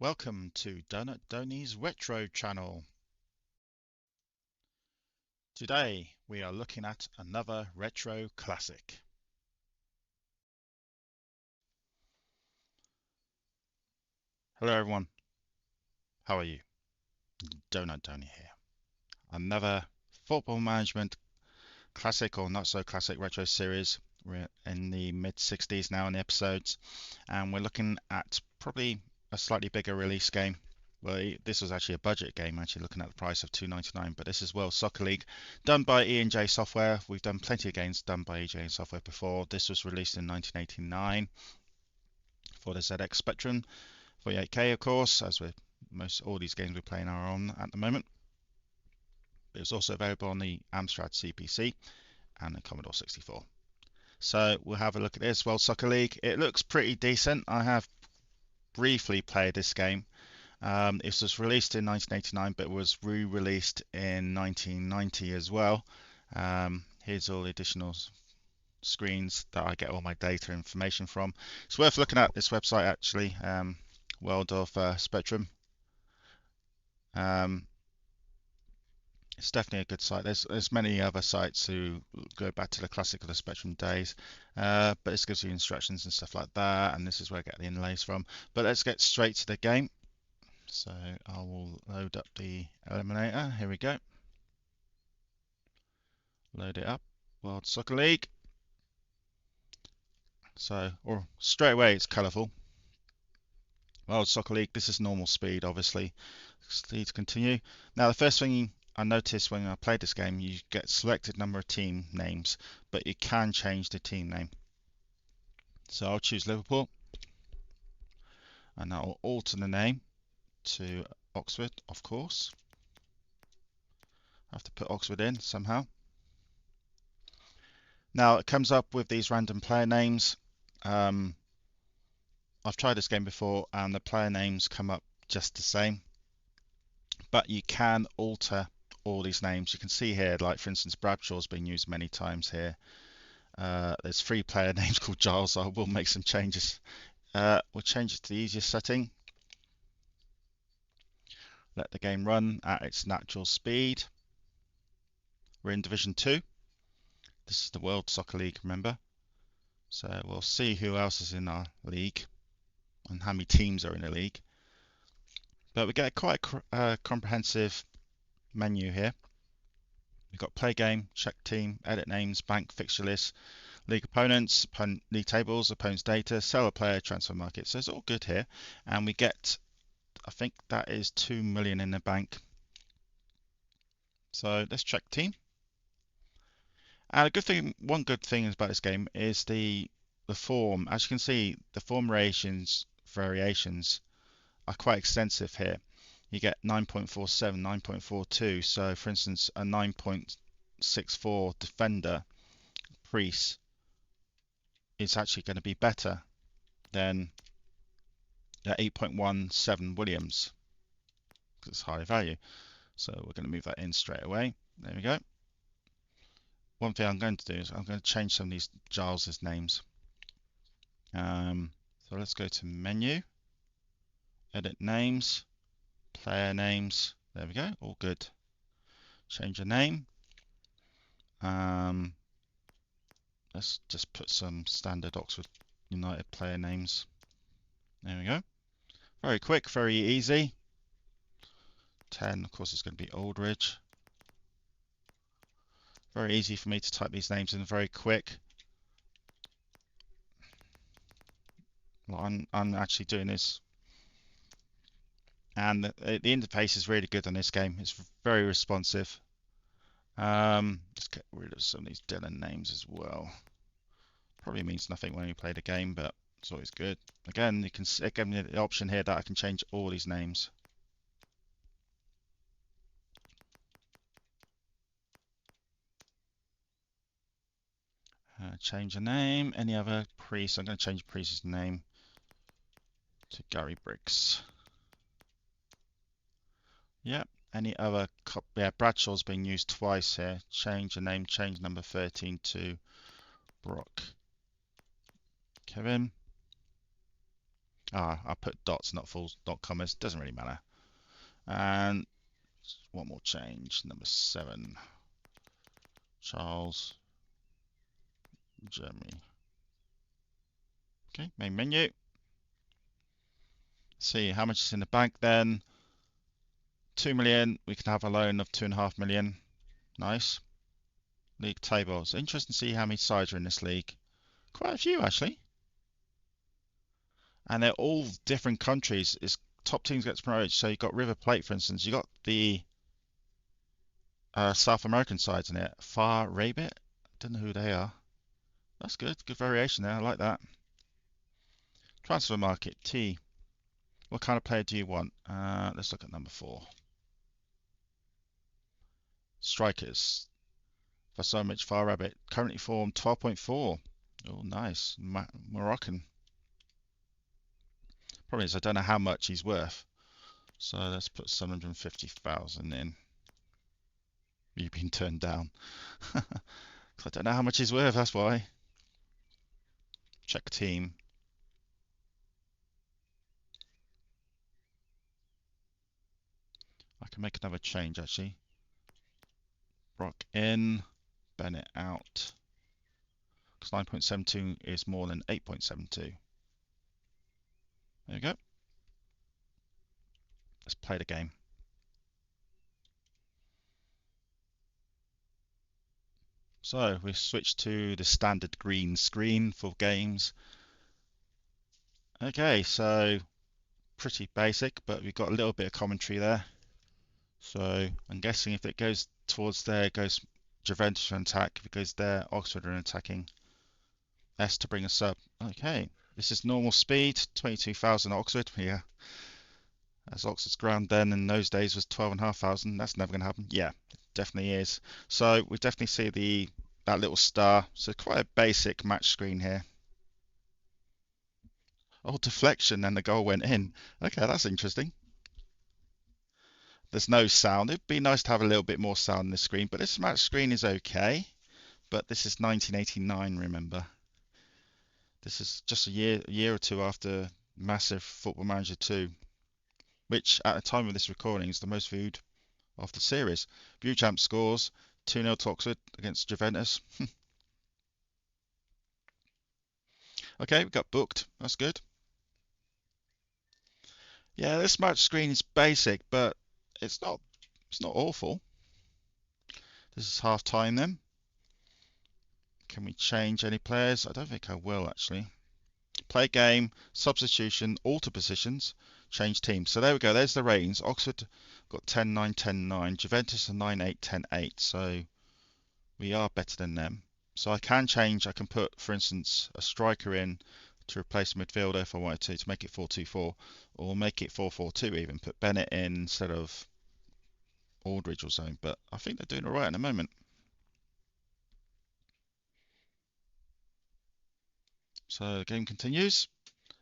Welcome to Donut Donny's Retro channel. Today we are looking at another retro classic. Hello everyone, how are you? Donut Donny here. Another football management classic or not so classic retro series. We're in the mid 60s now in the episodes, and we're looking at probably a slightly bigger release game. Well, this was actually a budget game, actually looking at the price of $2.99, but this is World Soccer League, done by E&J Software. We've done plenty of games done by E&J Software before. This was released in 1989 for the ZX Spectrum, 48K of course, as with most all these games we're playing are on at the moment. It was also available on the Amstrad CPC and the Commodore 64. So we'll have a look at this World Soccer League. It looks pretty decent. I have briefly played this game. It was released in 1989, but was re-released in 1990 as well. Here's all the additional screens that I get all my data information from. It's worth looking at this website actually, World of Spectrum. It's definitely a good site. There's many other sites who go back to the classic of the Spectrum days, but this gives you instructions and stuff like that, and this is where I get the inlays from. But let's get straight to the game. So I will load up the eliminator. Here we go. Load it up. World Soccer League. So, or straight away it's colourful. World Soccer League. This is normal speed, obviously. Need to continue. Now, the first thing I noticed when I played this game, you get selected number of team names, but you can change the team name. So I'll choose Liverpool, and that will alter the name to Oxford, of course. I have to put Oxford in somehow. Now it comes up with these random player names. I've tried this game before and the player names come up just the same, but you can alter all these names. You can see here, like for instance, Bradshaw's been used many times here. There's 3 player names called Giles, so I will make some changes. We'll change it to the easiest setting. Let the game run at its natural speed. We're in Division 2. This is the World Soccer League, remember? So we'll see who else is in our league and how many teams are in the league. But we get quite a comprehensive menu here. We've got play game, check team, edit names, bank fixture list, league opponents, league tables, opponents data, sell a player, transfer market. So it's all good here. And we get, I think that is 2 million in the bank. So let's check team. And one good thing about this game is the form. As you can see, the form variations are quite extensive here. You get 9.47, 9.42. So for instance, a 9.64 defender, Priest, is actually going to be better than the 8.17 Williams, because it's higher value. So we're going to move that in straight away. There we go. One thing I'm going to do is I'm going to change some of these Giles's names. So let's go to menu, edit names, player names. There we go, all good. Change a name. Let's just put some standard Oxford United player names. There we go. Very quick, very easy. 10, of course, it's going to be Aldridge. Very easy for me to type these names in, very quick. Well, I'm actually doing this. And the interface is really good on this game. It's very responsive. Let's get rid of some of these Dylan names as well. Probably means nothing when you play the game, but it's always good. Again, you can give me the option here that I can change all these names. Change a name. Any other Priest? I'm going to change Priest's name to Gary Briggs. Yep. Any other? Yeah, Bradshaw's been used twice here. Change the name. Change number 13 to Brock. Kevin. Ah, I put dots, not full, not commas. Doesn't really matter. And one more change. Number 7. Charles, Germany. Okay, main menu. See how much is in the bank then. 2 million. We can have a loan of 2.5 million. Nice. League table. It's interesting to see how many sides are in this league. Quite a few actually. And they're all different countries. It's top teams gets promoted. So you've got River Plate, for instance. You got the South American sides in it. Far Rabbit. Don't know who they are. That's good. Good variation there. I like that. Transfer market. T. What kind of player do you want? Let's look at number 4. Strikers. Vasomic, Far Rabbit. Currently formed 12.4. Oh, nice. Moroccan. Problem is, I don't know how much he's worth. So let's put 750,000 in. You've been turned down. I don't know how much he's worth, that's why. Check team. I can make another change actually. Brock in, Bennett out. Because 9.72 is more than 8.72. There you go. Let's play the game. So we switch to the standard green screen for games. Okay, so pretty basic, but we've got a little bit of commentary there. So I'm guessing if it goes towards there, it goes Juventus to attack. If it goes there, Oxford are attacking. S to bring us up. Okay, this is normal speed, 22,000 Oxford. Yeah, as Oxford's ground then in those days was 12,500. That's never going to happen. Yeah, definitely is. So we definitely see that little star. So quite a basic match screen here. Oh, deflection and the goal went in. Okay, that's interesting. There's no sound. It'd be nice to have a little bit more sound on the screen, but this match screen is okay. But this is 1989, remember. This is just a year or two after massive Football Manager 2, which at the time of this recording is the most viewed of the series. Beauchamp scores 2-0 to Oxford against Juventus. Okay, we got booked. That's good. Yeah, this match screen is basic, but it's not awful. This is half time then. Can we change any players? I don't think I will actually. Play game, substitution, alter positions, change teams. So there we go. There's the ratings. Oxford got 10-9, 10-9. Juventus are 9-8, 10-8. So we are better than them. So I can change. I can put, for instance, a striker in to replace a midfielder if I wanted to make it 4-2-4, or make it 4-4-2 even. Put Bennett in instead of Aldridge or something. But I think they're doing all right at the moment. So the game continues.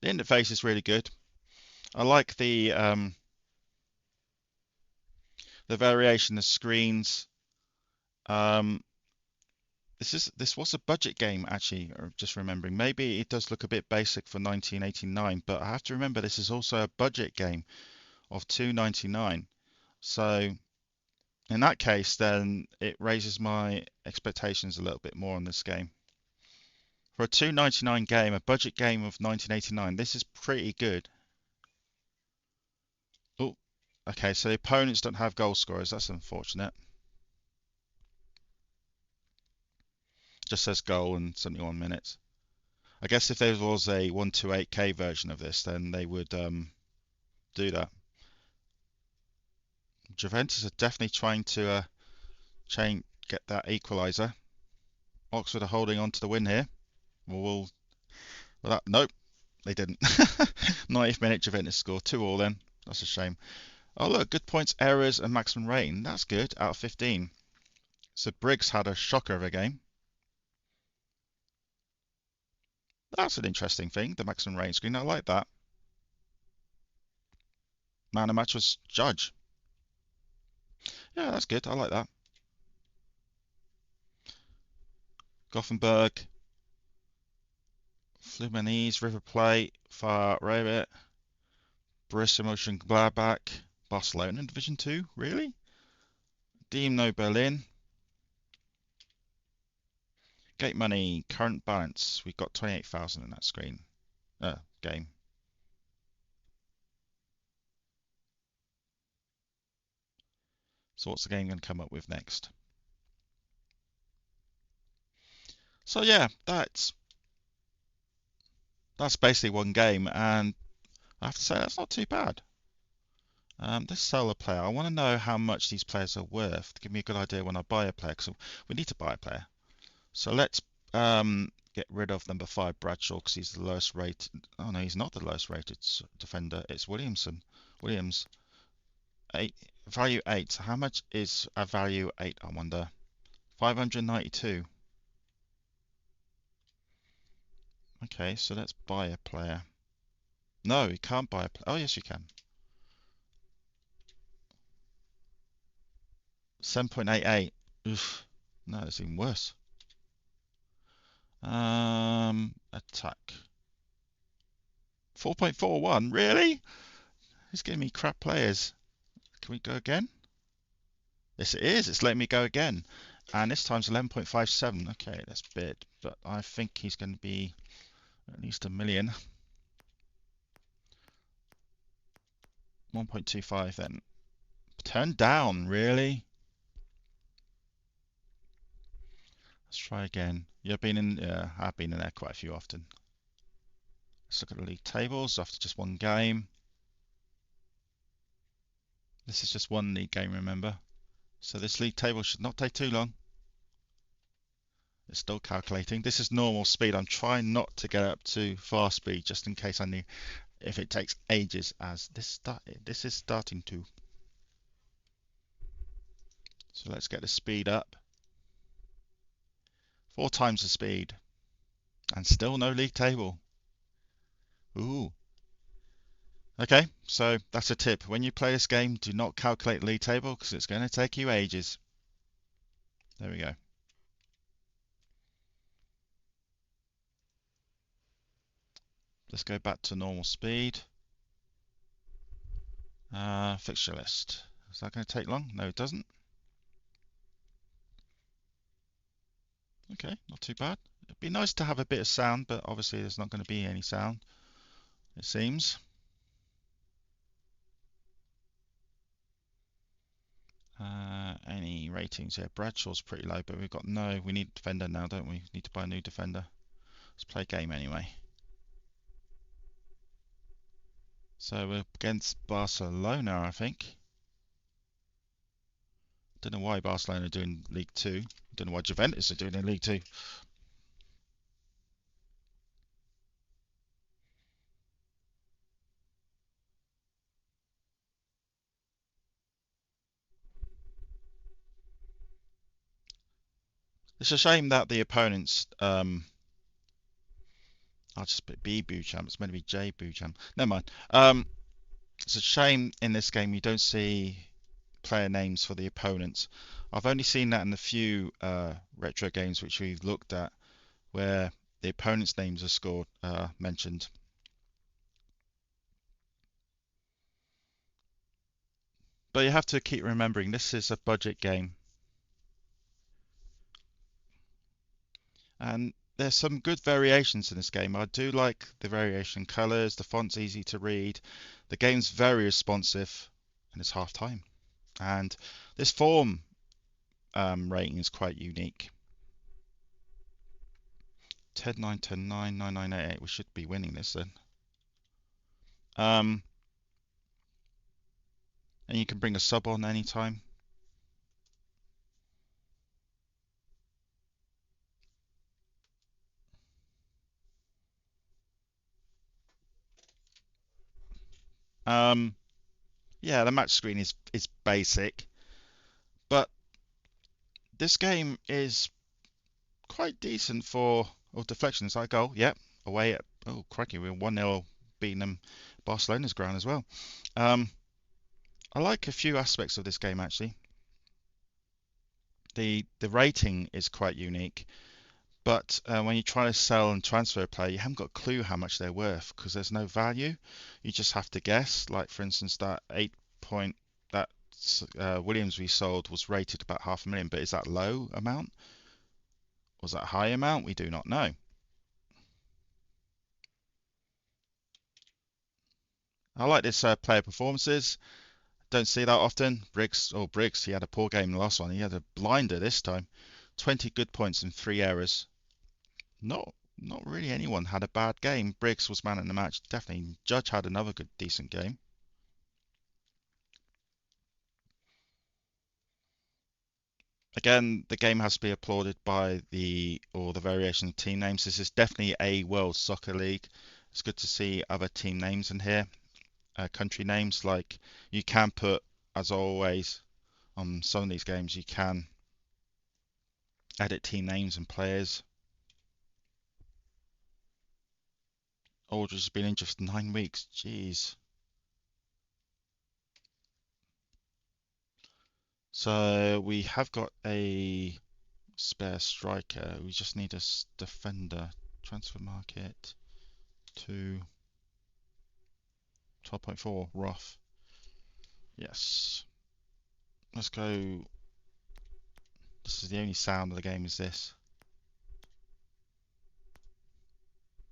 The interface is really good. I like the variation, the screens. Um, this was a budget game actually, or just remembering. Maybe it does look a bit basic for 1989, but I have to remember this is also a budget game of 2.99. So in that case, then it raises my expectations a little bit more on this game. For a 2.99 game, a budget game of 1989, this is pretty good. Oh, okay, so the opponents don't have goal scorers. That's unfortunate. Just says goal and 71 minutes. I guess if there was a 128K version of this, then they would do that. Juventus are definitely trying to get that equaliser. Oxford are holding on to the win here. Nope, they didn't. 90th minute, Juventus score 2-2 then. That's a shame. Oh look, good points, errors, and maximum rating. That's good, out of 15. So Briggs had a shocker of a game. That's an interesting thing, the maximum rating screen. I like that. Man of match was Judge. Yeah, that's good. I like that. Gothenburg, Fluminense, River Plate, Far Rabbit, Borussia Mönchengladbach, Barcelona in Division 2, really? Dino Berlin. Gate money, current balance. We've got 28,000 in that screen. Game. So what's the game going to come up with next? So yeah, that's basically one game, and I have to say that's not too bad. This seller player, I want to know how much these players are worth to give me a good idea when I buy a player, because we need to buy a player. So let's get rid of number 5, Bradshaw, because he's the lowest rated. Oh no, he's not the lowest rated defender. It's Williams. 8, value 8. So how much is a value 8, I wonder? 592. Okay, so let's buy a player. No, you can't buy a player. Oh, yes, you can. 7.88. Oof. No, it's even worse. Attack. 4.41. Really? He's giving me crap players. Can we go again? Yes, it is. It's letting me go again. And this time's 11.57. Okay, that's bid. But I think he's going to be at least a million. 1.25 then. Turn down, really? Let's try again. I've been in there quite a few often. Let's look at the league tables after just one game. This is just one league game, remember? So this league table should not take too long. It's still calculating. This is normal speed. I'm trying not to get up to fast speed just in case I need, if it takes ages, as this is starting to. So let's get the speed up. 4 times the speed. And still no league table. Ooh. Okay, so that's a tip. When you play this game, do not calculate the league table because it's going to take you ages. There we go. Let's go back to normal speed. Fixture list. Is that going to take long? No, it doesn't. Okay, not too bad. It'd be nice to have a bit of sound, but obviously there's not going to be any sound, it seems. Any ratings here? Bradshaw's pretty low, but we need a defender now, don't we? Need to buy a new defender. Let's play a game anyway. So we're against Barcelona, I think. Don't know why Barcelona are doing League 2. Don't know why Juventus are doing in League 2. It's a shame that the opponents, I'll just put B Boucham. It's meant to be J Boucham. Never mind. It's a shame in this game you don't see player names for the opponents. I've only seen that in a few retro games which we've looked at, where the opponents' names are mentioned. But you have to keep remembering this is a budget game, and there's some good variations in this game. I do like the variation colours, the font's easy to read, the game's very responsive, and it's half time. And this form rating is quite unique. 10-9, 10-9, 9-9, 8-8. We should be winning this then. And you can bring a sub on anytime. Yeah, the match screen is basic, but this game is quite decent for deflections. I goal, yep, away at crikey, we're 1-0 beating them Barcelona's ground as well. I like a few aspects of this game actually. The rating is quite unique. But when you try to sell and transfer a player, you haven't got a clue how much they're worth because there's no value. You just have to guess. Like for instance, that 8 point that Williams we sold was rated about 500,000, but is that low amount? Was that high amount? We do not know. I like this player performances. Don't see that often. Briggs, he had a poor game in the last one. He had a blinder this time. 20 good points and 3 errors. Not really anyone had a bad game. Briggs was man in the match, definitely. Judge had another good, decent game. Again, the game has to be applauded by the variation of team names. This is definitely a World Soccer League. It's good to see other team names in here, country names. Like you can put, as always, on some of these games, you can edit team names and players. Aldridge has been in just 9 weeks. Jeez. So we have got a spare striker. We just need a defender. Transfer market to 12.4. Rough. Yes. Let's go. This is the only sound of the game is this.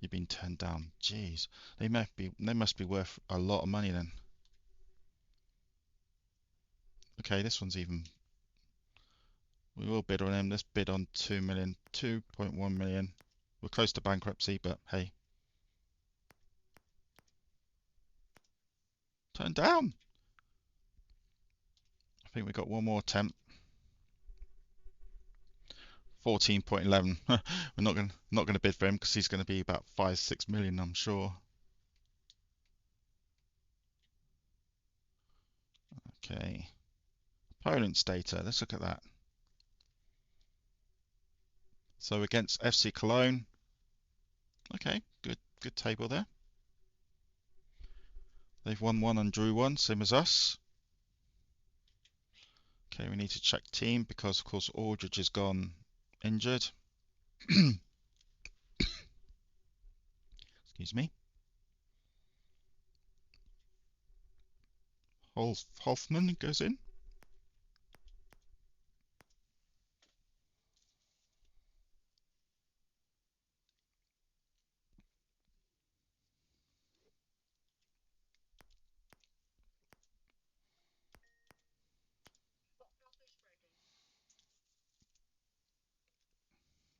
You've been turned down. Jeez. They must be worth a lot of money then. Okay, this one's even. We will bid on him. Let's bid on 2 million, 2.1 million. We're close to bankruptcy, but hey. Turn down. I think we got one more attempt. 14.11. We're not gonna bid for him because he's gonna be about 5-6 million, I'm sure. Okay. Opponent's data. Let's look at that. So against FC Cologne. Okay, good table there. They've won one and drew one, same as us. Okay, we need to check team because of course Aldridge has gone injured. Excuse me. Hoffman goes in.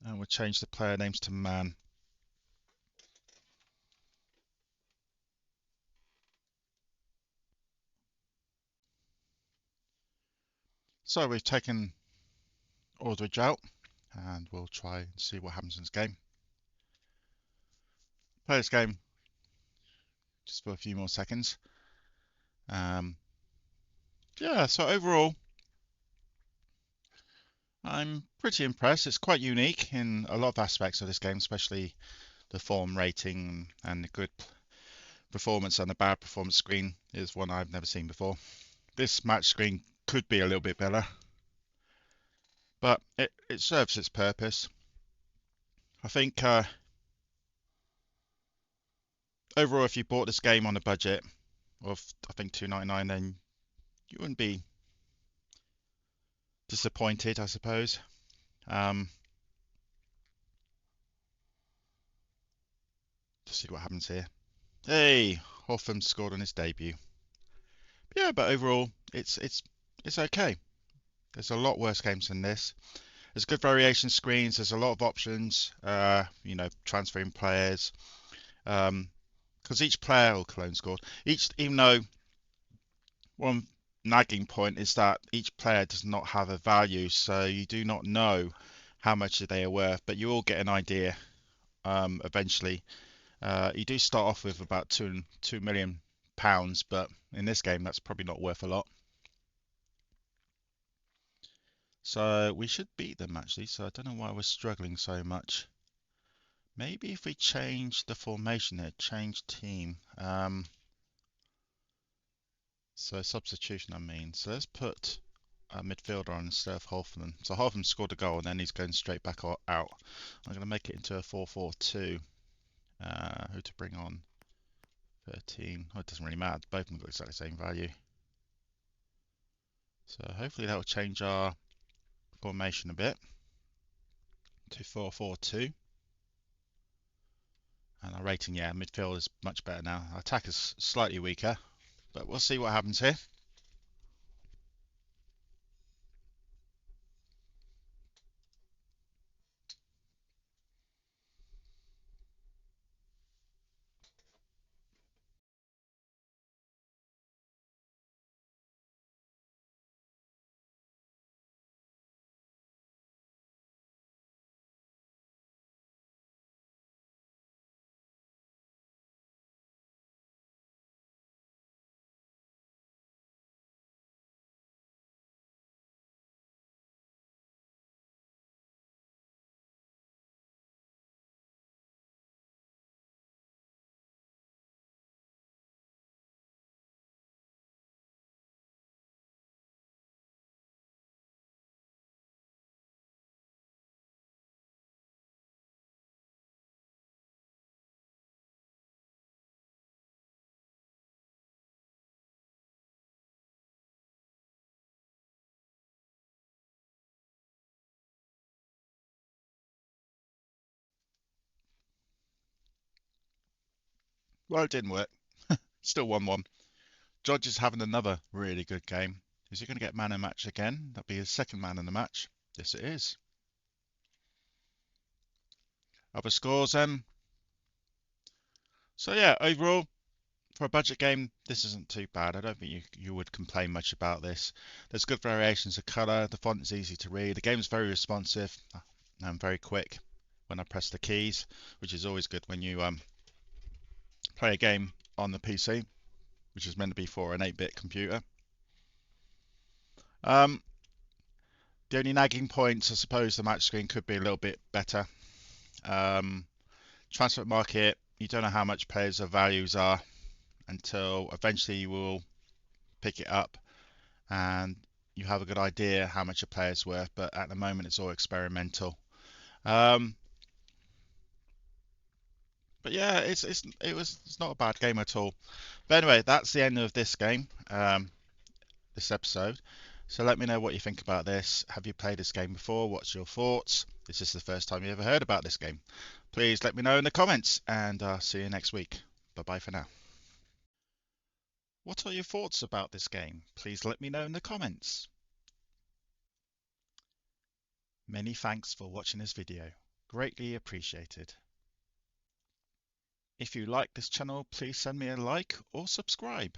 And we'll change the player names to man. So we've taken Aldridge out and we'll try and see what happens in this game. Play this game just for a few more seconds. Yeah, so overall, I'm pretty impressed. It's quite unique in a lot of aspects of this game, especially the form rating and the good performance and the bad performance screen is one I've never seen before. This match screen could be a little bit better, but it serves its purpose. I think overall, if you bought this game on a budget of I think $2.99, then you wouldn't be disappointed, I suppose. To see what happens here. Hey, Hoffman scored on his debut. Yeah, but overall, it's okay. There's a lot worse games than this. There's good variation screens. There's a lot of options. Transferring players. Because each player, Cologne scored. Even though one nagging point is that each player does not have a value, so you do not know how much they are worth, but you all get an idea eventually. You do start off with about £2 million, but in this game that's probably not worth a lot. So we should beat them actually, so I don't know why we're struggling so much. Maybe if we change the formation here, change team. So substitution I mean. So let's put midfielder on instead of Hoffman. So Hoffman scored a goal and then he's going straight back out. I'm going to make it into a 4-4-2. Who to bring on? 13. Oh, it doesn't really matter. Both of them got exactly the same value. So hopefully that will change our formation a bit to 4-4-2. And our rating, yeah, midfield is much better now. Our attack is slightly weaker, but we'll see what happens here. Well, it didn't work. Still 1-1. George is having another really good game. Is he going to get man of the match again? That'll be his second man in the match. Yes, it is. Other scores, so yeah, overall, for a budget game, this isn't too bad. I don't think you would complain much about this. There's good variations of colour, the font is easy to read, the game's very responsive and very quick when I press the keys, which is always good when you play a game on the PC, which is meant to be for an 8-bit computer. The only nagging points, I suppose, the match screen could be a little bit better. Transfer market, you don't know how much players' values are until eventually you will pick it up and you have a good idea how much a player's worth, but at the moment it's all experimental. But yeah, it's not a bad game at all. But anyway, that's the end of this game, this episode. So let me know what you think about this. Have you played this game before? What's your thoughts? Is this the first time you ever heard about this game? Please let me know in the comments, and I'll see you next week. Bye bye for now. What are your thoughts about this game? Please let me know in the comments. Many thanks for watching this video. Greatly appreciated. If you like this channel, please send me a like or subscribe.